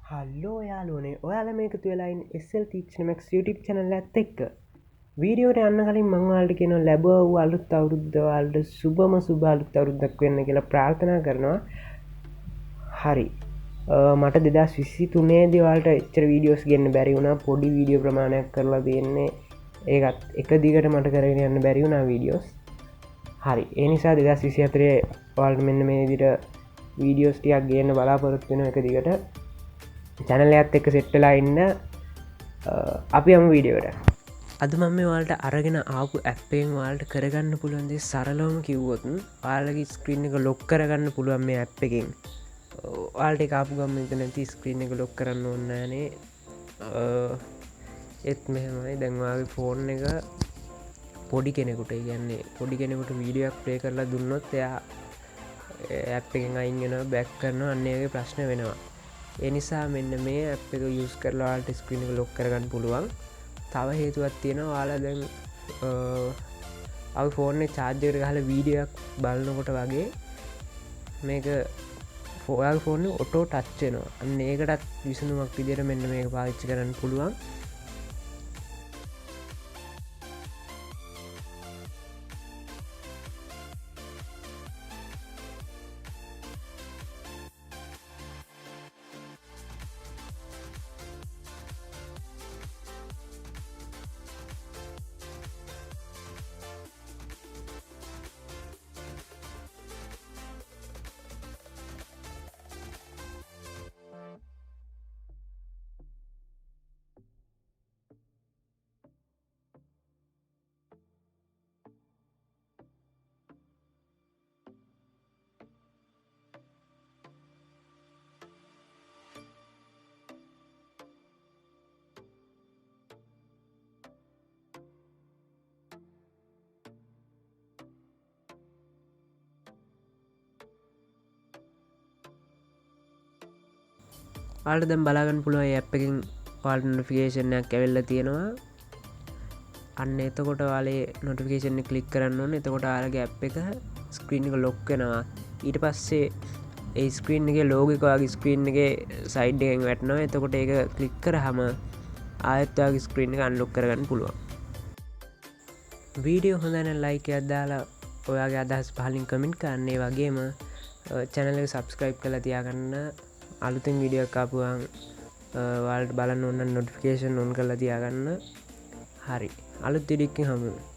hello යාලුවනේ ඔයාල මේකතු වෙලායින් එස්සල් තීක්ෂණමක් YouTube චනල ඇත් එක්ක වීඩියෝට යන්න කලින් මංවාල්ට කියන ලැබ වූ අලුත් අවුරුද්ධවාල්ට සුබම සුභාලුත් අවරුද්දක් වෙන්න කියලා ප්‍රාර්ථනා කරනවා හරි මට දෙදස් විසි තුනේ දවල්ට එච්චර වීඩියෝස් ගන්න බැරි වුණා පොඩි වීඩියෝ ප්‍රමාණයක් කරලා තියෙන්නේ ඒත් එක දිගට මට කරගෙන යන්න බැරි වුණා වීඩියෝස් හරි එනිසා දෙදස් විසි අතරේ වල්ට මෙන්න මේ දිට වීඩියෝස් ටියක් ගන්න බලාපොරොත්තු වෙන එක දිගට චැනලයත් එක්ක සෙට්ටලා ඉන්න අපි අම වීඩියෝට අද මම මේ වාලට අරගෙන ආපු ඇප්පෙන් වාල්ට කරගන්න පුළුවන්දේ සරලවම කිව්වොතුන් වාලගේ ස්ක්‍රීන් එක ලොක් කරගන්න පුළුවන් මේ ඇප් එකෙන් වාල්ට කාපු ගම්ම එක නැති ස්ක්‍රීන් එක ලොක් කරන්න ඕන්නනේ එත් මෙහෙමයි දැන්වාගේ ෆෝන් එක පොඩි කෙනෙකුට කියන්නේ පොඩි කෙනෙකුට වීඩියක් ප්‍රේ කරලා දුන්නොත් එයා ඇප් එකෙන් අයිගෙන බැක් කරන අන්නේගේ ප්‍රශ්න වෙනවා එනිසා මෙන්න මේ ඇ් එක යුස් කරලාට ස්ක්‍රීන එක ලොක් කරගන්න පුළුවන් තව හේතුවත් තියෙන වාලා දැන් අවි ෆෝර්න චාර්ජයට හල වීඩියක් බලනකොට වගේ මේක ෆෝල් ෆෝර්න ඔටෝ ටච්චනවා අන්න ඒකටත් විසඳුමක් විදිර මෙන්න මේක පාවිච්චි කරන්න පුළුවන් ආට දැම් බලාගන්න පුළුව ඇප් එකින් පාල් නොටිෆිකේෂනයක් ඇවෙල්ල තියෙනවා අන්න එතකොට වාලේ නොටිකේෂන කලික් කරන්න ඕන එතකොට ආරගේ ඇප් එක ස්ක්‍රීන් එක ලොක්කෙනවා ඊට පස්සේ ඒ ස්ක්‍රීන් එක ලෝගිකවාගේ ස්ක්‍රීන් එක සයිඩ් එකෙන් වැටනවා එතකොට ඒක කලික් කර හම ආයත්වාගේ ස්ක්‍රීන් එක අන්ලොක් කරගන්න පුළුවන් වීඩියෝ හොඳන ලයික අදදාලා ඔයාගේ අදහස් පහලින් කමින්ට් කරන්නේ වගේම චැනල සබස්ක්‍රයිබ් කළ තියාගන්න අලුතෙන් විඩියක් කාපුවන් වල්ට බලන්න ඔන්න නොටිෆිකේෂන් ඔන් කරලා තියාගන්න හරි අලුත් ඉඩික්කින් හමුුණ